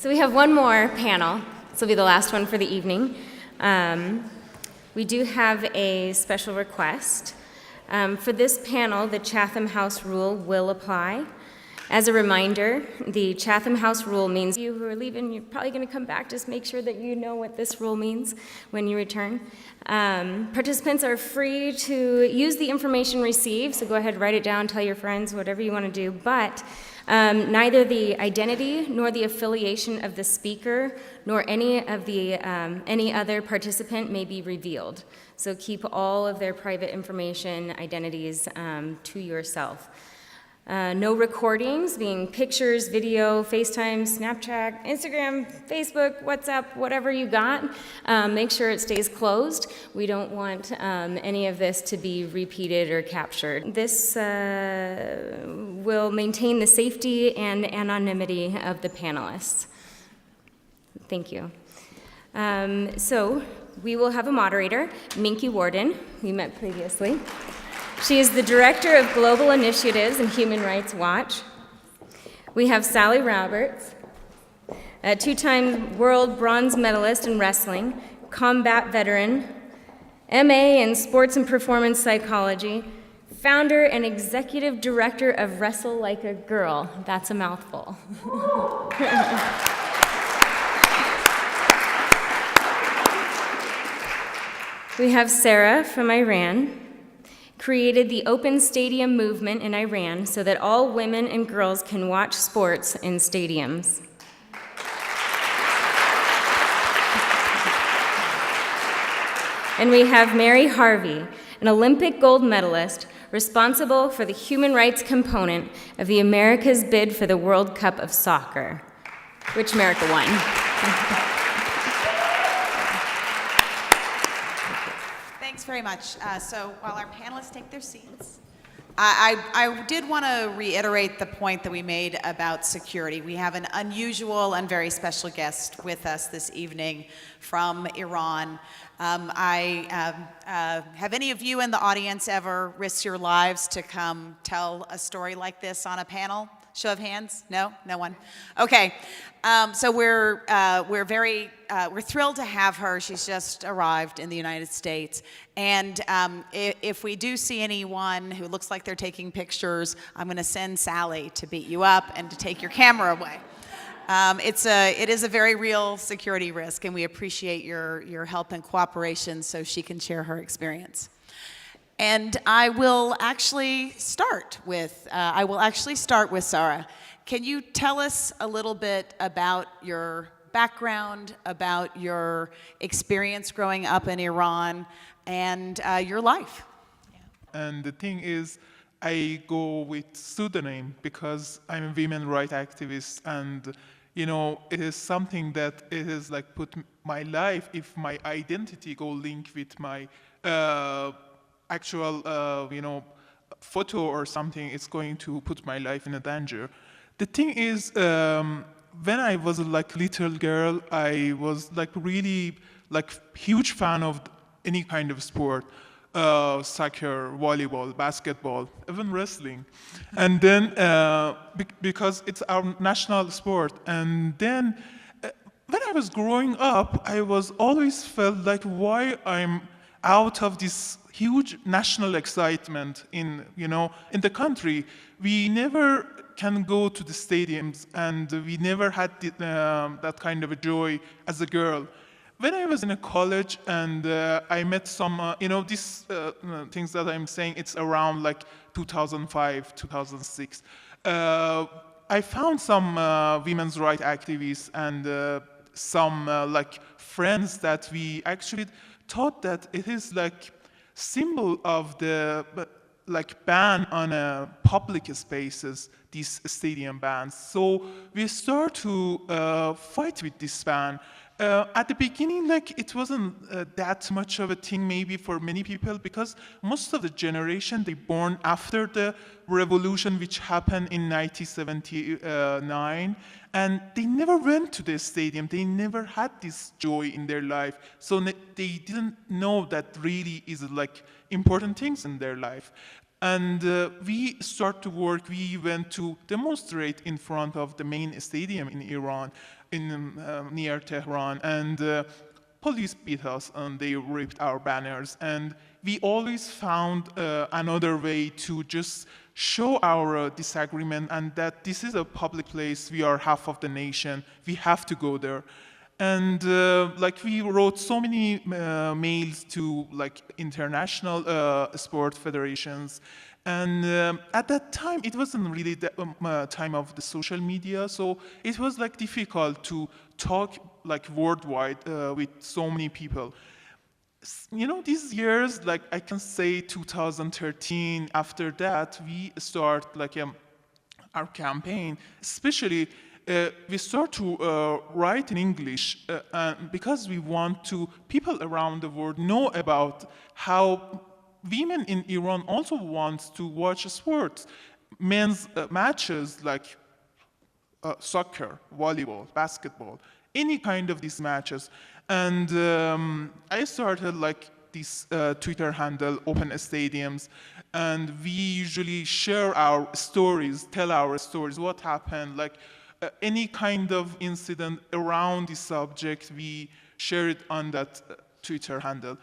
So we have one more panel. This will be the last one for the evening. We do have a special request. For this panel, the Chatham House Rule will apply. As a reminder, the Chatham House Rule means you who are leaving, you're probably going to come back. Just make sure that you know what this rule means when you return. Participants are free to use the information received, so go ahead, write it down, tell your friends, whatever you want to do, but neither the identity nor the affiliation of the speaker nor any other participant may be revealed. So keep all of their private information, identities to yourself. No recordings, being pictures, video, FaceTime, Snapchat, Instagram, Facebook, WhatsApp, whatever you got. Make sure it stays closed. We don't want any of this to be repeated or captured. This will maintain the safety and anonymity of the panelists. Thank you. So we will have a moderator, Minky Warden, we met previously. She is the Director of Global Initiatives and Human Rights Watch. We have Sally Roberts, a two-time world bronze medalist in wrestling, combat veteran, MA in sports and performance psychology, founder and executive director of Wrestle Like a Girl. That's a mouthful. We have Sarah from Iran. Created the open stadium movement in Iran so that all women and girls can watch sports in stadiums. And we have Mary Harvey, an Olympic gold medalist responsible for the human rights component of the America's bid for the World Cup of Soccer, which America won. Thanks very much. So while our panelists take their seats, I did want to reiterate the point that we made about security. We have an unusual and very special guest with us this evening from Iran. Have any of you in the audience ever risked your lives to come tell a story like this on a panel? Show of hands? No? No one? Okay. So we're thrilled to have her. She's just arrived in the United States. And if we do see anyone who looks like they're taking pictures, I'm going to send Sally to beat you up and to take your camera away. It is a very real security risk, and we appreciate your help and cooperation so she can share her experience. And I will actually start with Sarah. Can you tell us a little bit about your background, about your experience growing up in Iran, and your life? And the thing is, I go with pseudonym because I'm a women rights activist, and it is something that it is like put my life, if my identity go linked with my actual, photo or something, it's going to put my life in a danger. The thing is, when I was a little girl, I was really huge fan of any kind of sport, soccer, volleyball, basketball, even wrestling. And then, because it's our national sport, and then when I was growing up, I was always felt like why I'm out of this huge national excitement in the country. We never can go to the stadiums, and we never had that kind of a joy as a girl. When I was in a college and I met some, these things that I'm saying, it's around 2005, 2006. I found some women's rights activists and some friends that we actually thought that it is symbol of the ban on public spaces, these stadium bans. So we start to fight with this ban. At the beginning, it wasn't that much of a thing maybe for many people, because most of the generation, they born after the revolution which happened in 1979, and they never went to the stadium. They never had this joy in their life. So they didn't know that really is important things in their life. And we start to work. We went to demonstrate in front of the main stadium in Iran. in near Tehran, and police beat us and they ripped our banners. And we always found another way to just show our disagreement, and that this is a public place. We are half of the nation. We have to go there. And like we wrote so many mails to like international sport federations, and at that time it wasn't really the time of the social media, so it was like difficult to talk like worldwide with so many people. You know, these years, like I can say 2013, after that we start like our campaign, especially we start to write in English because we want to people around the world know about how women in Iran also want to watch sports, men's matches like soccer, volleyball, basketball, any kind of these matches. And I started like this Twitter handle, Open Stadiums, and we usually share our stories, tell our stories, what happened, like any kind of incident around the subject, we share it on that Twitter handle.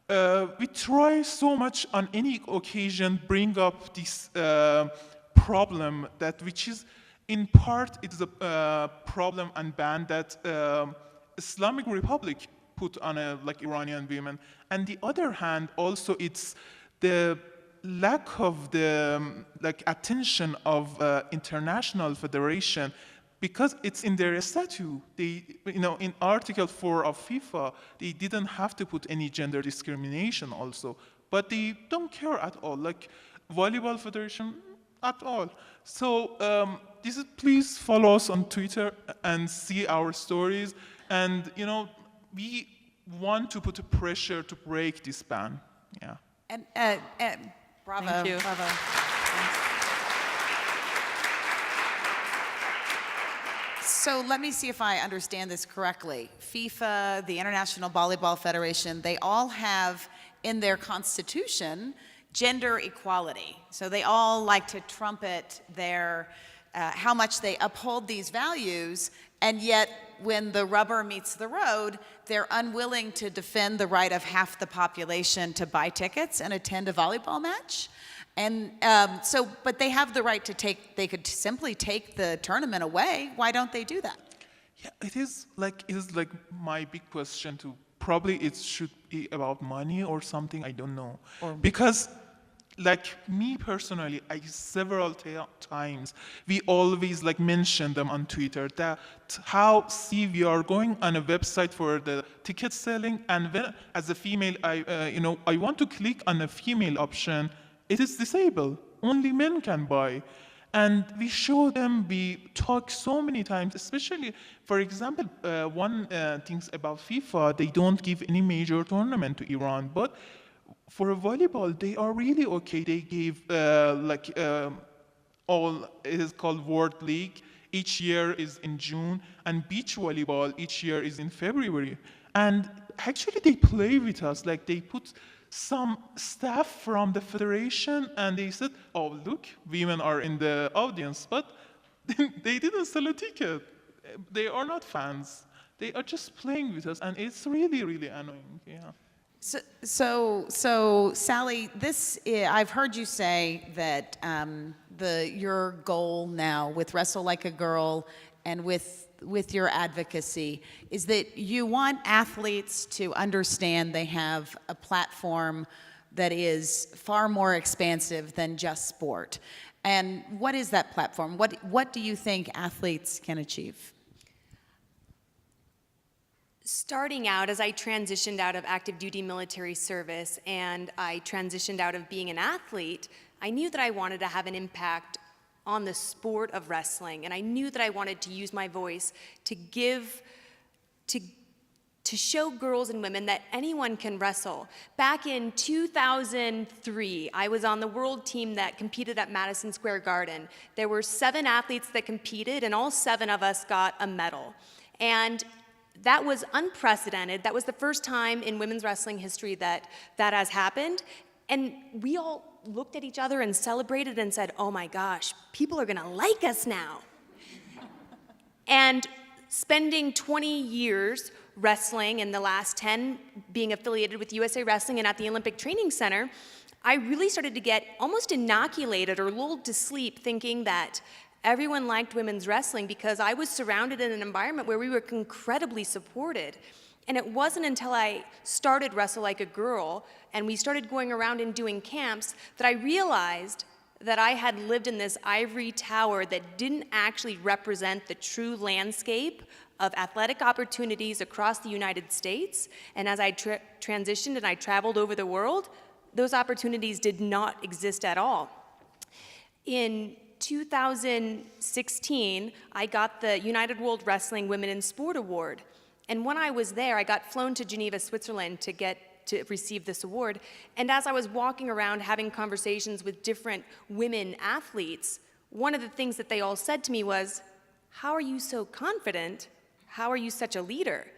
We try so much on any occasion bring up this problem that which is in part it is a problem and ban that Islamic Republic put on like Iranian women, and the other hand also it's the lack of the like attention of international federation, because it's in their statute. They, you know, in Article 4 of FIFA, they didn't have to put any gender discrimination also, but they don't care at all. Like volleyball federation, at all. So this is, please follow us on Twitter and see our stories. And you know, we want to put a pressure to break this ban. Yeah. And bravo. Thank you. Bravo. So let me see if I understand this correctly. FIFA, the International Volleyball Federation, they all have in their constitution gender equality. So they all like to trumpet their how much they uphold these values, and yet when the rubber meets the road, they're unwilling to defend the right of half the population to buy tickets and attend a volleyball match. And but they have the right to take, they could simply take the tournament away. Why don't they do that? Yeah, it is like my big question too. Probably it should be about money or something, I don't know. Because like me personally, I several times, we always like mention them on Twitter that how, see, we are going on a website for the ticket selling, and when, as a female, I want to click on a female option, it is disabled. Only men can buy. And we show them, we talk so many times, especially, for example, one things about FIFA, they don't give any major tournament to Iran, but for a volleyball, they are really okay. They give all, it is called World League. Each year is in June, and beach volleyball each year is in February. And actually they play with us, like they put some staff from the federation and they said, oh, look, women are in the audience, but they didn't sell a ticket. They are not fans. They are just playing with us, and it's really, really annoying, yeah. So Sally, this I've heard you say that your goal now with Wrestle Like a Girl and with your advocacy is that you want athletes to understand they have a platform that is far more expansive than just sport. And what is that platform? What do you think athletes can achieve? Starting out, as I transitioned out of active duty military service and I transitioned out of being an athlete, I knew that I wanted to have an impact on the sport of wrestling, and I knew that I wanted to use my voice to show girls and women that anyone can wrestle. Back in 2003, I was on the world team that competed at Madison Square Garden. There were 7 athletes that competed, and all 7 of us got a medal. And that was unprecedented. That was the first time in women's wrestling history that has happened. And we all looked at each other and celebrated and said, oh my gosh, people are gonna like us now. And spending 20 years wrestling and the last 10 being affiliated with USA Wrestling and at the Olympic Training Center, I really started to get almost inoculated or lulled to sleep thinking that everyone liked women's wrestling because I was surrounded in an environment where we were incredibly supported. And it wasn't until I started Wrestle Like a Girl and we started going around and doing camps that I realized that I had lived in this ivory tower that didn't actually represent the true landscape of athletic opportunities across the United States. And as I transitioned and I traveled over the world, those opportunities did not exist at all. In 2016, I got the United World Wrestling Women in Sport Award. And when I was there, I got flown to Geneva, Switzerland to receive this award. And as I was walking around having conversations with different women athletes, one of the things that they all said to me was, "How are you so confident? How are you such a leader?"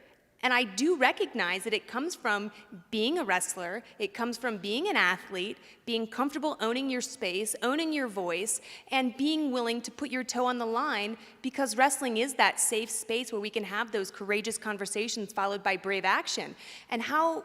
And I do recognize that it comes from being a wrestler, it comes from being an athlete, being comfortable owning your space, owning your voice, and being willing to put your toe on the line, because wrestling is that safe space where we can have those courageous conversations followed by brave action. And how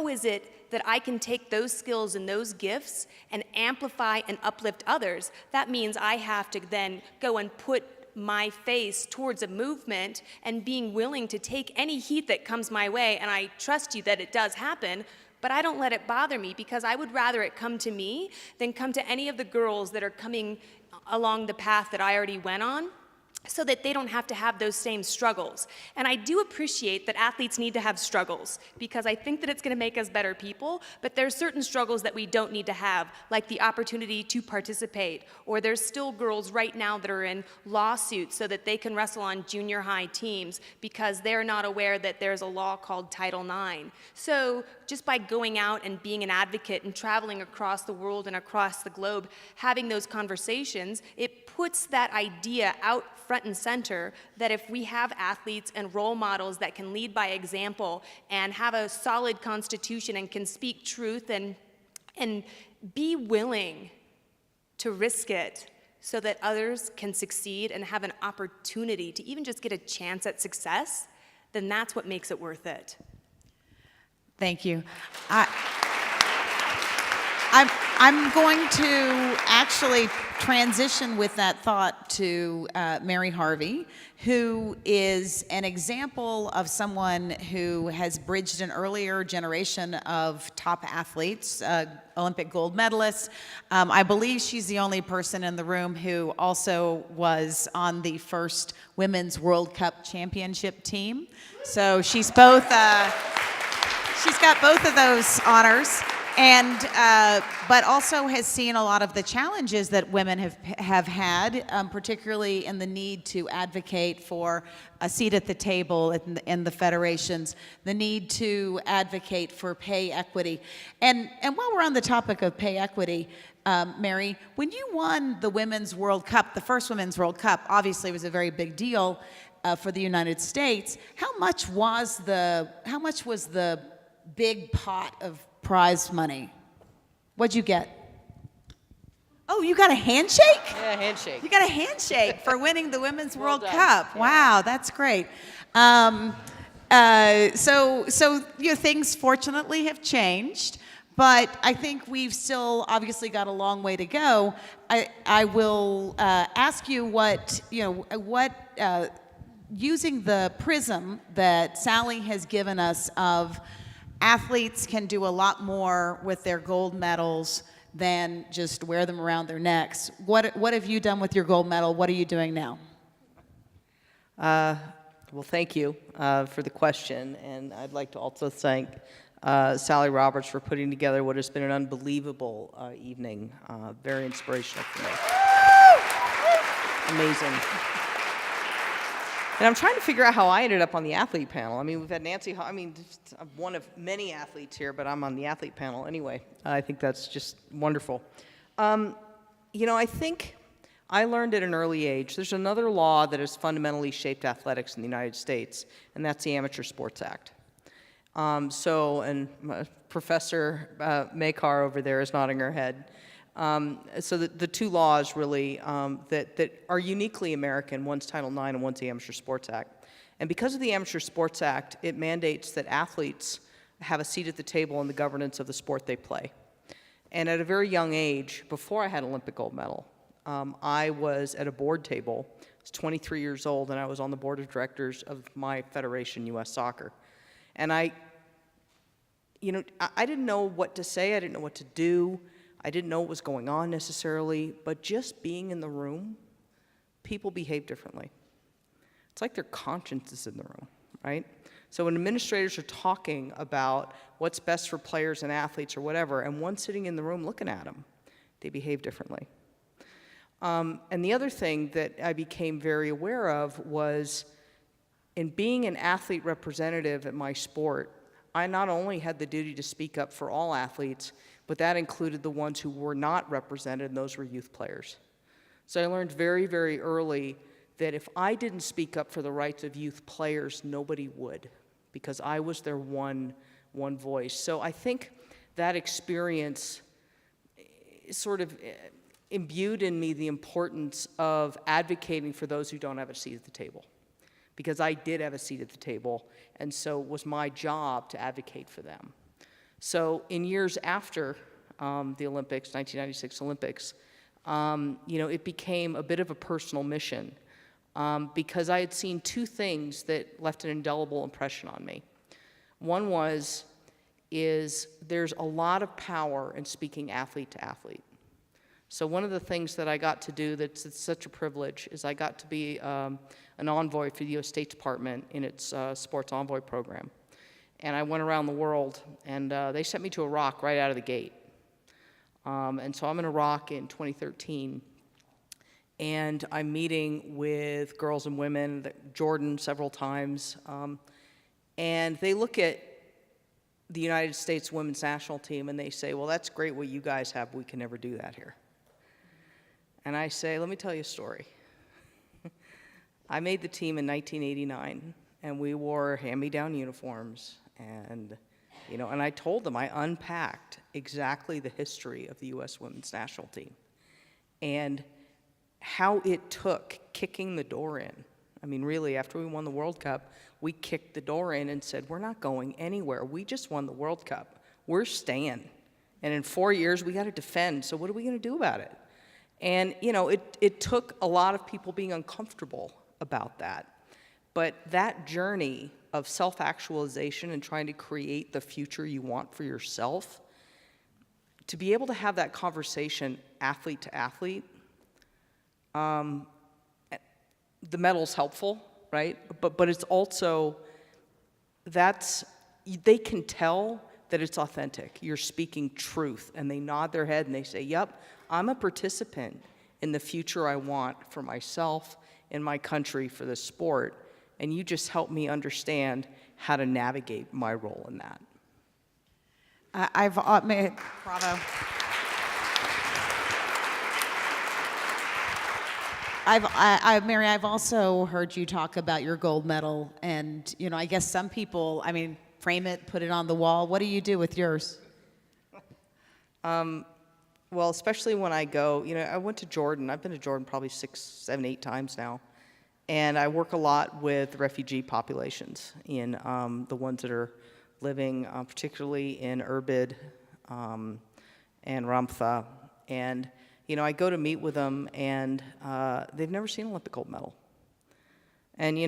is it that I can take those skills and those gifts and amplify and uplift others? That means I have to then go and put my face towards a movement and being willing to take any heat that comes my way, and I trust you that it does happen, but I don't let it bother me because I would rather it come to me than come to any of the girls that are coming along the path that I already went on, so that they don't have to have those same struggles. And I do appreciate that athletes need to have struggles because I think that it's going to make us better people, but there's certain struggles that we don't need to have, like the opportunity to participate, or there's still girls right now that are in lawsuits so that they can wrestle on junior high teams because they're not aware that there's a law called Title IX. So just by going out and being an advocate and traveling across the world and across the globe, having those conversations, it puts that idea out front and center that if we have athletes and role models that can lead by example and have a solid constitution and can speak truth and be willing to risk it so that others can succeed and have an opportunity to even just get a chance at success, then that's what makes it worth it. Thank you. I'm going to actually transition with that thought to Mary Harvey, who is an example of someone who has bridged an earlier generation of top athletes, Olympic gold medalists. I believe she's the only person in the room who also was on the first Women's World Cup Championship team. So she's both, she's got both of those honors. And but also has seen a lot of the challenges that women have had, particularly in the need to advocate for a seat at the table in the federations, the need to advocate for pay equity. And while we're on the topic of pay equity, Mary, when you won the Women's World Cup, the first Women's World Cup, obviously it was a very big deal for the United States. How much was the big pot of prize money? What'd you get? Oh, you got a handshake? Yeah, handshake. You got a handshake for winning the Women's Well World done. Cup. Yeah. Wow, that's great. So things fortunately have changed, but I think we've still obviously got a long way to go. I will ask you what using the prism that Sally has given us of athletes can do a lot more with their gold medals than just wear them around their necks. What have you done with your gold medal? What are you doing now? Well, thank you for the question, and I'd like to also thank Sally Roberts for putting together what has been an unbelievable evening. Very inspirational for me. Amazing. And I'm trying to figure out how I ended up on the athlete panel. I mean, we've had Nancy, I'm one of many athletes here, but I'm on the athlete panel anyway. I think that's just wonderful. I think I learned at an early age, there's another law that has fundamentally shaped athletics in the United States, and that's the Amateur Sports Act. Professor Makar over there is nodding her head. So the two laws really that are uniquely American, one's Title IX and one's the Amateur Sports Act. And because of the Amateur Sports Act, it mandates that athletes have a seat at the table in the governance of the sport they play. And at a very young age, before I had an Olympic gold medal, I was at a board table. I was 23 years old, and I was on the board of directors of my federation, U.S. Soccer. And I didn't know what to say. I didn't know what to do. I didn't know what was going on necessarily. But just being in the room, people behave differently. It's like their conscience is in the room, right? So when administrators are talking about what's best for players and athletes or whatever, and one's sitting in the room looking at them, they behave differently. And the other thing that I became very aware of was in being an athlete representative at my sport, I not only had the duty to speak up for all athletes, but that included the ones who were not represented, and those were youth players. So I learned very, very early that if I didn't speak up for the rights of youth players, nobody would, because I was their one voice. So I think that experience sort of imbued in me the importance of advocating for those who don't have a seat at the table, because I did have a seat at the table, and so it was my job to advocate for them. So in years after the Olympics, 1996 Olympics, it became a bit of a personal mission because I had seen two things that left an indelible impression on me. One is there's a lot of power in speaking athlete to athlete. So one of the things that I got to do that's such a privilege is I got to be an envoy for the U.S. State Department in its Sports Envoy program. And I went around the world, and they sent me to Iraq right out of the gate. And so I'm in Iraq in 2013, and I'm meeting with girls and women, Jordan several times, and they look at the United States women's national team and they say, well, that's great what you guys have, we can never do that here. And I say, let me tell you a story. I made the team in 1989, and we wore hand-me-down uniforms, and I told them, I unpacked exactly the history of the U.S. women's national team and how it took kicking the door in. I mean, really, after we won the World Cup, we kicked the door in and said, we're not going anywhere. We just won the World Cup. We're staying. And in 4 years, we got to defend. So what are we going to do about it? And, it took a lot of people being uncomfortable about that. But that journey of self-actualization and trying to create the future you want for yourself, to be able to have that conversation athlete to athlete, the medal's helpful, right? But it's also, they can tell that it's authentic. You're speaking truth, and they nod their head and they say, yep, I'm a participant in the future I want for myself and my country for the sport, and you just help me understand how to navigate my role in that. Bravo. Mary, I've also heard you talk about your gold medal, and I guess some people, frame it, put it on the wall. What do you do with yours? Well, especially when I go, I went to Jordan. I've been to Jordan probably 6, 7, 8 times now. And I work a lot with refugee populations in the ones that are living particularly in Irbid and Ramtha. And, I go to meet with them, and they've never seen an Olympic gold medal. And,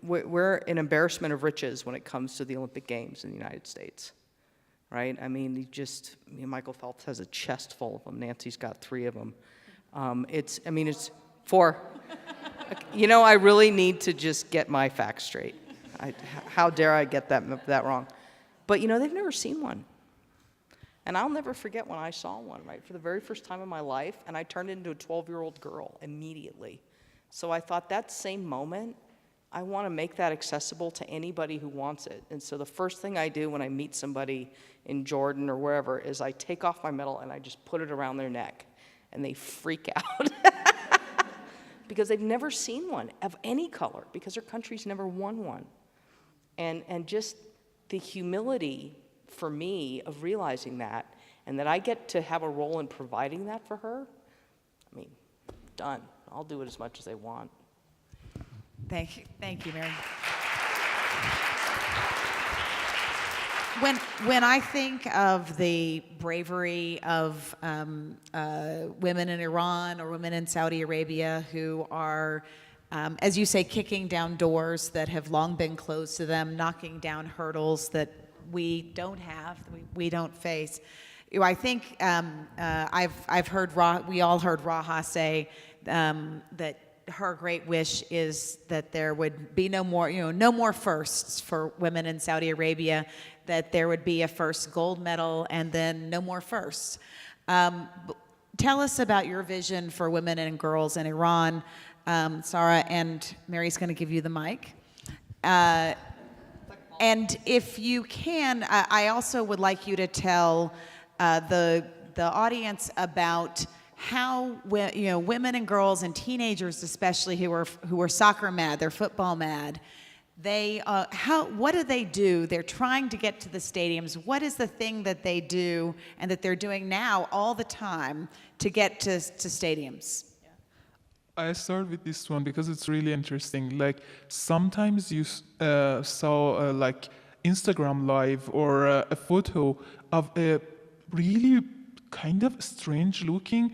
we're an embarrassment of riches when it comes to the Olympic Games in the United States. Right? Michael Phelps has a chest full of them. Nancy's got 3 of them. It's 4. I really need to just get my facts straight. How dare I get that wrong? But, they've never seen one. And I'll never forget when I saw one, right, for the very first time in my life, and I turned into a 12-year-old girl immediately. So I thought that same moment, I want to make that accessible to anybody who wants it. And so the first thing I do when I meet somebody in Jordan or wherever is I take off my medal and I just put it around their neck, and they freak out because they've never seen one of any color because their country's never won one. And just the humility for me of realizing that, and that I get to have a role in providing that for her, done. I'll do it as much as they want. Thank you, Mary. When I think of the bravery of women in Iran or women in Saudi Arabia who are, as you say, kicking down doors that have long been closed to them, knocking down hurdles that we don't have, we don't face. I think I've heard we all heard Raha say that her great wish is that there would be no more firsts for women in Saudi Arabia, that there would be a first gold medal and then no more firsts. Tell us about your vision for women and girls in Iran, Sarah, and Mary's going to give you the mic. And if you can, I also would like you to tell the audience about how women and girls and teenagers, especially who are soccer mad, they're football mad. What do they do? They're trying to get to the stadiums. What is the thing that they do and that they're doing now all the time to get to stadiums? I start with this one because it's really interesting. Like sometimes you saw like Instagram live or a photo of a really kind of strange looking,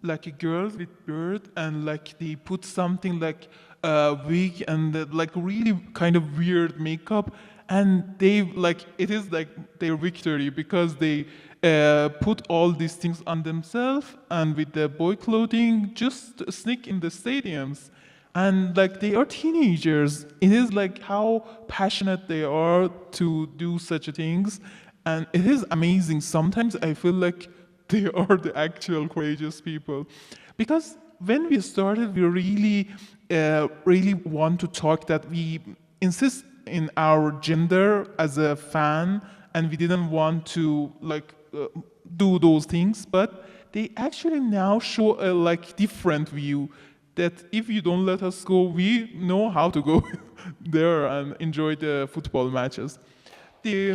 like a girl with beard, and like they put something like a wig and like really kind of weird makeup, and they like it is like their victory because they put all these things on themselves and with the boy clothing just sneak in the stadiums. And like they are teenagers. It is like how passionate they are to do such things. And it is amazing. Sometimes I feel like they are the actual courageous people. Because when we started, we really want to talk that we insist in our gender as a fan, and we didn't want to like do those things. But they actually now show a like different view that if you don't let us go, we know how to go there and enjoy the football matches. They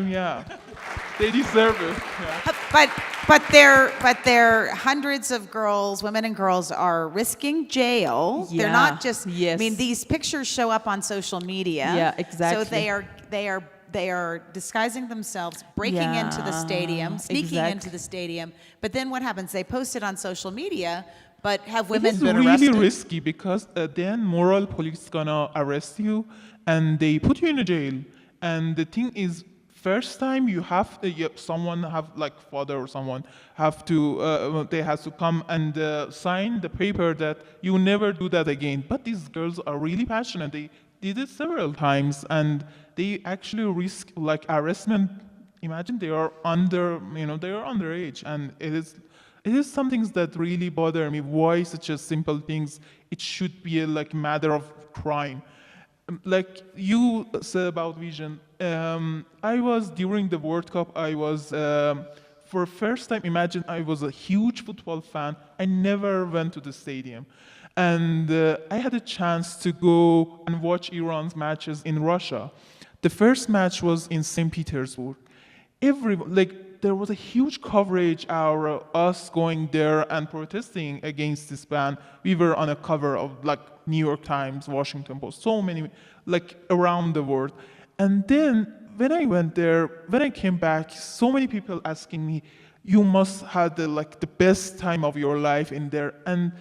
deserve it. Yeah. But there hundreds of girls, women and girls are risking jail. Yeah. They're not just. Yes. I mean, these pictures show up on social media. Yeah, exactly. So they are disguising themselves, breaking into the stadium, sneaking into the stadium. But then what happens? They post it on social media. But have women It's been really arrested? risky because then moral police gonna arrest you and they put you in a jail. And the thing is, first time you have someone have like father or someone have to they has to come and sign the paper that you never do that again. But these girls are really passionate. They did it several times and they actually risk like arrestment. Imagine they are they are underage, and it is some things that really bother me. Why such a simple things? It should be a like matter of crime. Like you said about vision, I was during the World Cup. I was for first time. Imagine I was a huge football fan. I never went to the stadium, and I had a chance to go and watch Iran's matches in Russia. The first match was in St. Petersburg. There was a huge coverage of us going there and protesting against this ban. We were on a cover of like New York Times, Washington Post, so many like around the world. And then when I went there, when I came back, so many people asking me, "You must have the best time of your life in there." And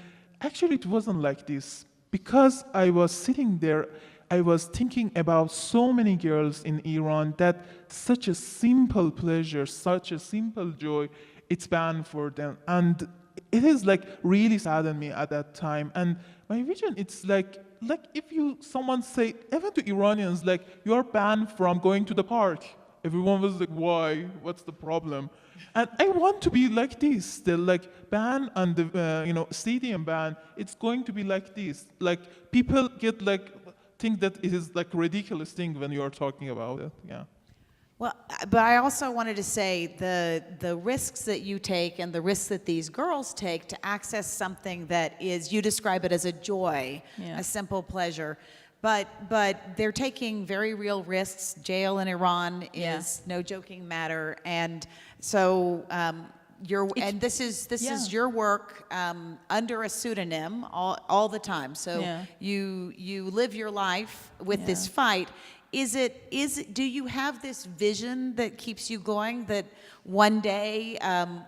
actually, it wasn't like this because I was sitting there. I was thinking about so many girls in Iran that such a simple pleasure, such a simple joy, it's banned for them. And it is like really saddened me at that time. And my vision, it's like if someone say, even to Iranians, like you are banned from going to the park. Everyone was like, why? What's the problem? And I want to be like this. The like ban and the stadium ban, it's going to be like this. Like people get like think that it is like a ridiculous thing when you are talking about it. Yeah. Well, but I also wanted to say the risks that you take and the risks that these girls take to access something that is, you describe it as a joy, a simple pleasure, but they're taking very real risks. Jail in Iran is no joking matter, and so and this is Yeah. your work under a pseudonym all the time. So Yeah. you live your life with this fight. Do you have this vision that keeps you going, that one day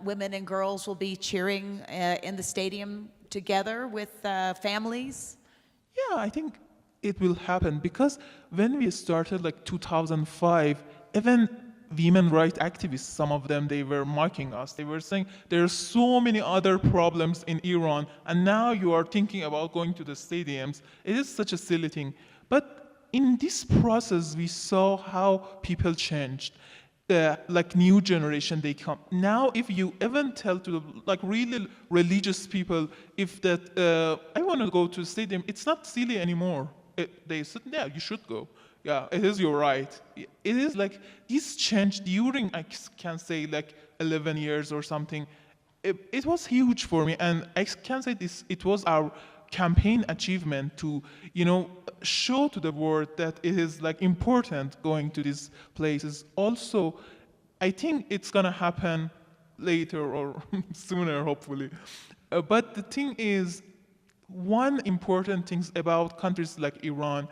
women and girls will be cheering in the stadium together with families? Yeah, I think it will happen because when we started like 2005, even women rights activists, some of them, they were mocking us. They were saying there are so many other problems in Iran, and now you are thinking about going to the stadiums. It is such a silly thing. But in this process, we saw how people changed. Like new generation, they come now. If you even tell to the like really religious people, if that I want to go to the stadium, it's not silly anymore. They said, yeah, you should go. Yeah, it is your right. It is like this change during, I can say, like 11 years or something. It was huge for me, and I can say this. It was our campaign achievement to, show to the world that it is like important going to these places. Also, I think it's gonna happen later or sooner, hopefully. But the thing is, one important thing about countries like Iran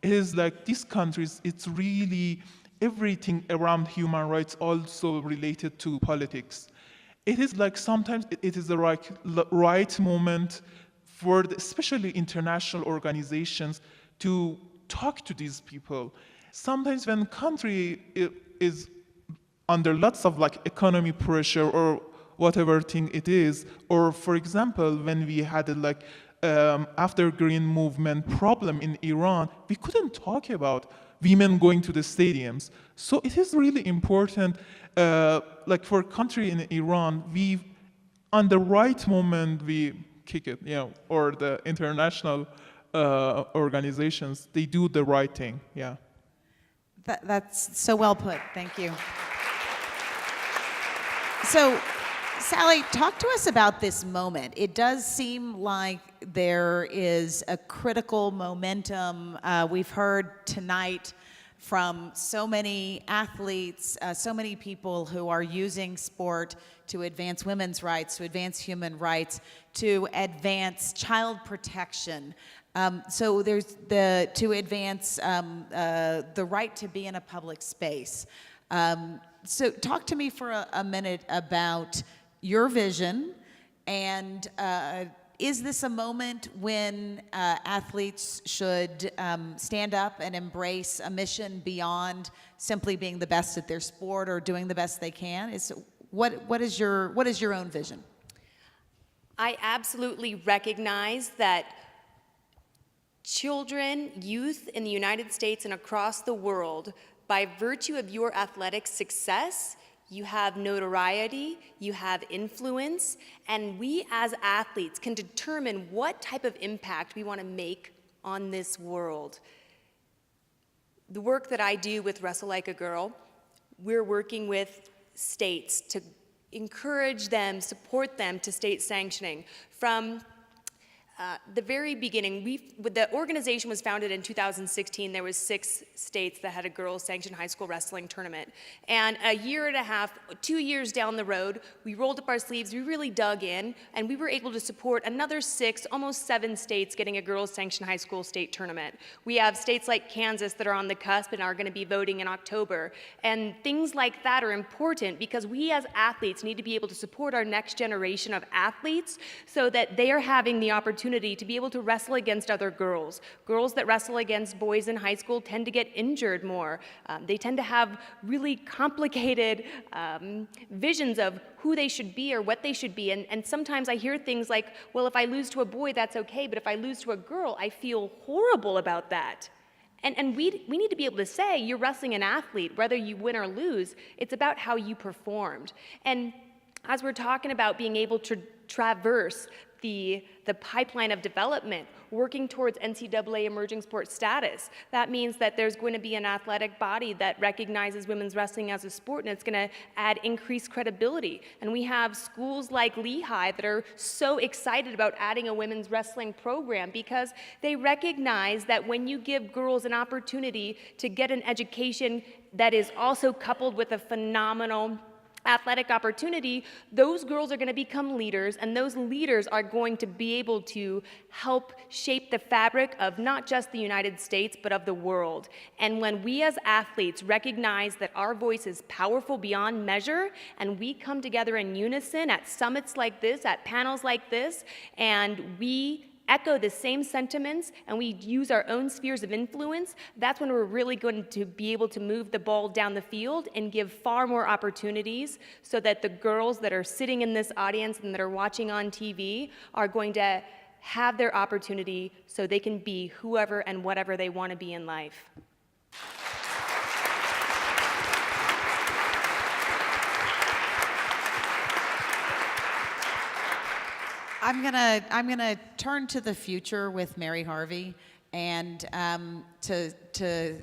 is like these countries, it's really everything around human rights also related to politics. It is like sometimes it is the right moment for especially international organizations to talk to these people. Sometimes when country is under lots of like economy pressure or whatever thing it is, or for example, when we had after green movement problem in Iran, we couldn't talk about women going to the stadiums. So it is really important, like for a country in Iran, on the right moment, we kick it, or the international organizations, they do the right thing, yeah. That's so well put. Thank you. So, Sally, talk to us about this moment. It does seem like there is a critical momentum. We've heard tonight from so many athletes, so many people who are using sport to advance women's rights, to advance human rights, to advance child protection. So there's to advance the right to be in a public space. So talk to me for a minute about your vision, and is this a moment when athletes should stand up and embrace a mission beyond simply being the best at their sport or doing the best they can? What is your own vision? I absolutely recognize that children, youth in the United States and across the world, by virtue of your athletic success, you have notoriety, you have influence, and we as athletes can determine what type of impact we want to make on this world. The work that I do with Wrestle Like a Girl, we're working with states to encourage them, support them to state sanctioning. From the very beginning, the organization was founded in 2016. There was 6 states that had a girls sanctioned high school wrestling tournament. And a year and a half, 2 years down the road, we rolled up our sleeves, we really dug in, and we were able to support another 6, almost 7 states getting a girls sanctioned high school state tournament. We have states like Kansas that are on the cusp and are going to be voting in October. And things like that are important because we as athletes need to be able to support our next generation of athletes so that they are having the opportunity to be able to wrestle against other girls. Girls that wrestle against boys in high school tend to get injured more. They tend to have really complicated visions of who they should be or what they should be. And sometimes I hear things like, well, if I lose to a boy, that's okay, but if I lose to a girl, I feel horrible about that. And we need to be able to say, you're wrestling an athlete, whether you win or lose, it's about how you performed. And as we're talking about being able to traverse the pipeline of development, working towards NCAA emerging sports status. That means that there's going to be an athletic body that recognizes women's wrestling as a sport, and it's going to add increased credibility. And we have schools like Lehigh that are so excited about adding a women's wrestling program because they recognize that when you give girls an opportunity to get an education that is also coupled with a phenomenal athletic opportunity, those girls are going to become leaders, and those leaders are going to be able to help shape the fabric of not just the United States, but of the world. And when we as athletes recognize that our voice is powerful beyond measure, and we come together in unison at summits like this, at panels like this, and we echo the same sentiments and we use our own spheres of influence, that's when we're really going to be able to move the ball down the field and give far more opportunities so that the girls that are sitting in this audience and that are watching on TV are going to have their opportunity so they can be whoever and whatever they want to be in life. I'm gonna turn to the future with Mary Harvey, and to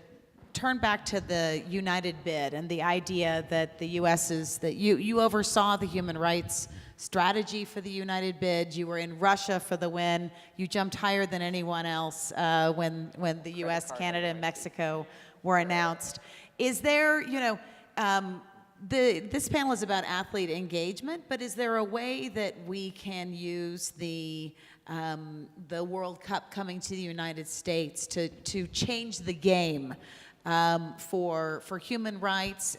turn back to the United Bid and the idea that the U.S. that you oversaw the human rights strategy for the United Bid. You were in Russia for the win. You jumped higher than anyone else when the U.S., Canada, and Mexico were announced. Is there, this panel is about athlete engagement, but is there a way that we can use the World Cup coming to the United States to change the game for human rights,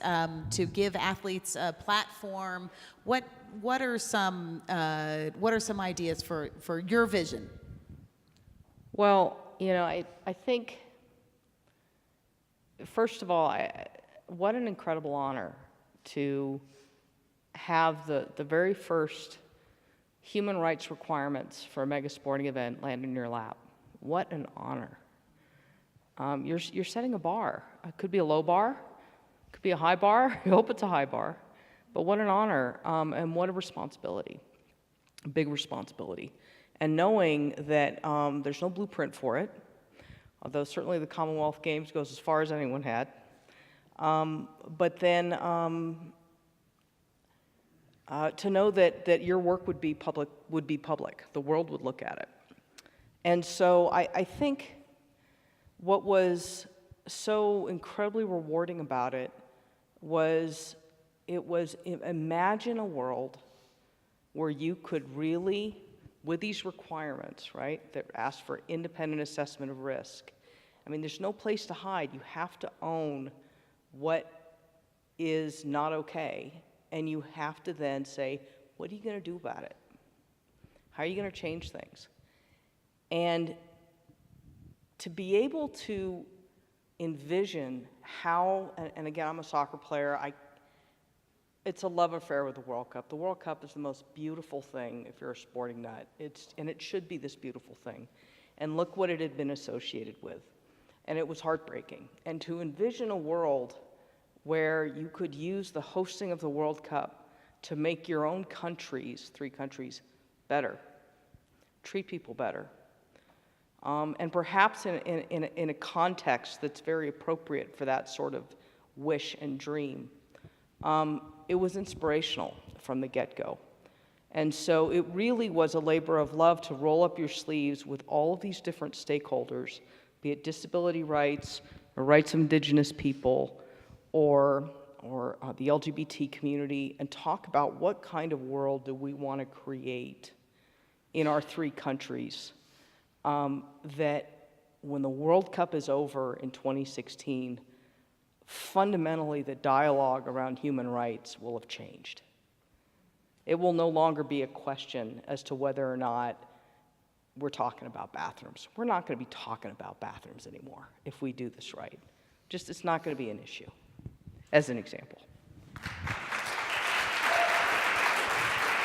to give athletes a platform? What are some ideas for your vision? Well, I think, first of all, what an incredible honor to have the very first human rights requirements for a mega sporting event land in your lap. What an honor. You're setting a bar. It could be a low bar, it could be a high bar. I hope it's a high bar. But what an honor, and what a responsibility, a big responsibility. And knowing that there's no blueprint for it, although certainly the Commonwealth Games goes as far as anyone had. But then to know that your work would be public, the world would look at it. And so I think what was so incredibly rewarding about it was imagine a world where you could really, with these requirements, right, that ask for independent assessment of risk. I mean, there's no place to hide. You have to own what is not okay, and you have to then say, what are you going to do about it? How are you going to change things? And to be able to envision how, and again, I'm a soccer player, it's a love affair with the World Cup. The World Cup is the most beautiful thing if you're a sporting nut. And it should be this beautiful thing. And look what it had been associated with. And it was heartbreaking. And to envision a world where you could use the hosting of the World Cup to make your own countries, 3 countries, better, treat people better, and perhaps in a context that's very appropriate for that sort of wish and dream. It was inspirational from the get-go. And so it really was a labor of love to roll up your sleeves with all of these different stakeholders, be it disability rights, or rights of indigenous people, or the LGBT community, and talk about what kind of world do we want to create in our 3 countries, that when the World Cup is over in 2016, fundamentally the dialogue around human rights will have changed. It will no longer be a question as to whether or not we're talking about bathrooms. We're not going to be talking about bathrooms anymore if we do this right. Just, it's not going to be an issue, as an example.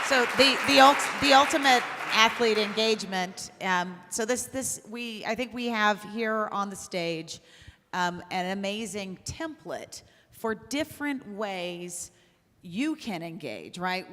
So the ultimate athlete engagement. So I think we have here on the stage an amazing template for different ways you can engage. Right?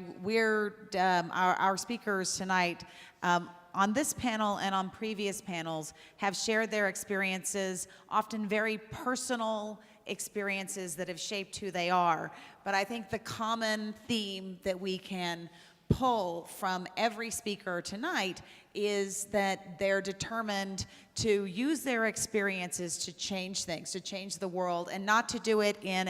Our speakers tonight on this panel and on previous panels have shared their experiences, often very personal experiences that have shaped who they are. But I think the common theme that we can pull from every speaker tonight is that they're determined to use their experiences to change things, to change the world, and not to do it in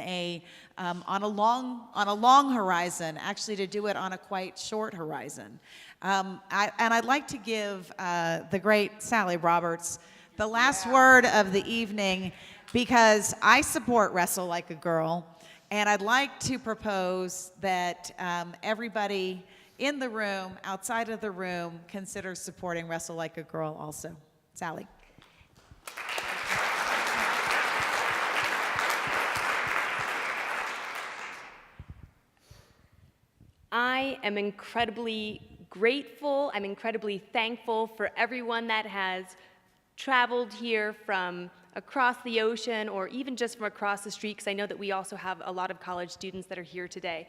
on a long horizon, actually to do it on a quite short horizon. I'd like to give the great Sally Roberts the last word of the evening, because I support Wrestle Like a Girl, and I'd like to propose that everybody in the room, outside of the room, consider supporting Wrestle Like a Girl also. Sally. I am incredibly grateful, I'm incredibly thankful for everyone that has traveled here from across the ocean or even just from across the street, because I know that we also have a lot of college students that are here today.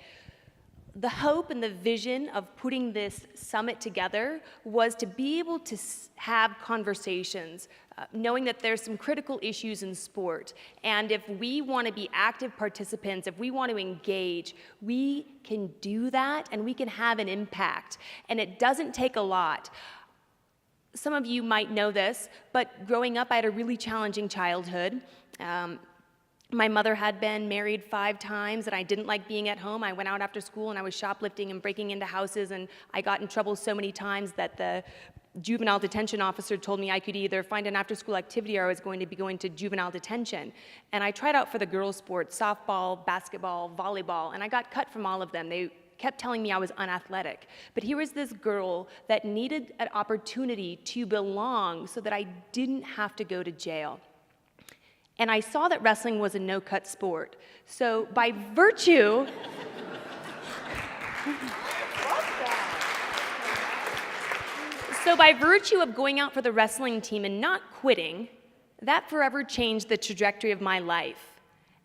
The hope and the vision of putting this summit together was to be able to have conversations, knowing that there's some critical issues in sport. And if we want to be active participants, if we want to engage, we can do that and we can have an impact. And it doesn't take a lot. Some of you might know this, but growing up, I had a really challenging childhood. My mother had been married 5 times, and I didn't like being at home. I went out after school, and I was shoplifting and breaking into houses, and I got in trouble so many times that the juvenile detention officer told me I could either find an after-school activity or I was going to be going to juvenile detention. And I tried out for the girls' sports, softball, basketball, volleyball, and I got cut from all of them. They kept telling me I was unathletic. But here was this girl that needed an opportunity to belong so that I didn't have to go to jail. And I saw that wrestling was a no-cut sport. So by virtue of going out for the wrestling team and not quitting, that forever changed the trajectory of my life.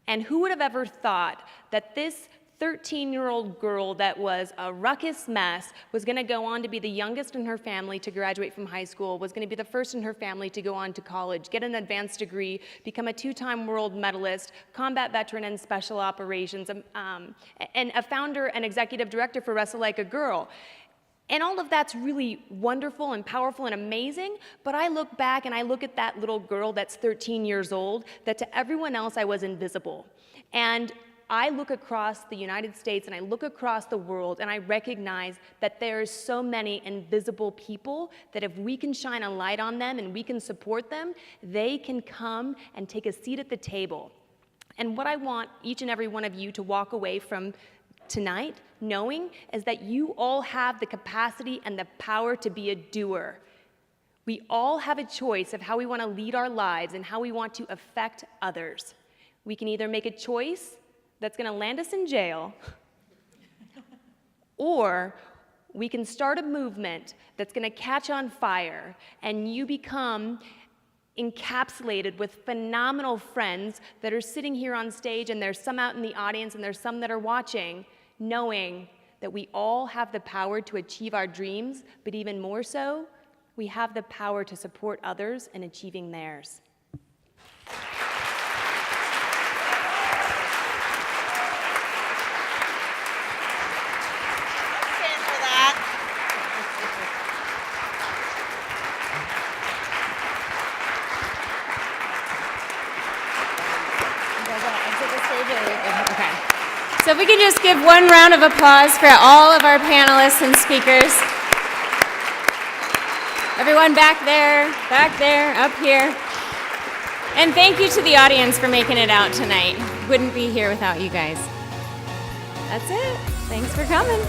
And who would have ever thought that this 13-year-old girl that was a ruckus mess was going to go on to be the youngest in her family to graduate from high school, was going to be the first in her family to go on to college, get an advanced degree, become a 2-time world medalist, combat veteran in special operations, and a founder and executive director for Wrestle Like a Girl. And all of that's really wonderful and powerful and amazing, but I look back and I look at that little girl that's 13 years old, that to everyone else I was invisible. And I look across the United States and I look across the world and I recognize that there's so many invisible people that if we can shine a light on them and we can support them, they can come and take a seat at the table. And what I want each and every one of you to walk away from tonight knowing is that you all have the capacity and the power to be a doer. We all have a choice of how we want to lead our lives and how we want to affect others. We can either make a choice that's going to land us in jail, or we can start a movement that's going to catch on fire and you become encapsulated with phenomenal friends that are sitting here on stage, and there's some out in the audience and there's some that are watching, knowing that we all have the power to achieve our dreams, but even more so, we have the power to support others in achieving theirs. Okay. So if we could just give one round of applause for all of our panelists and speakers. Everyone back there, up here. And thank you to the audience for making it out tonight. Wouldn't be here without you guys. That's it. Thanks for coming.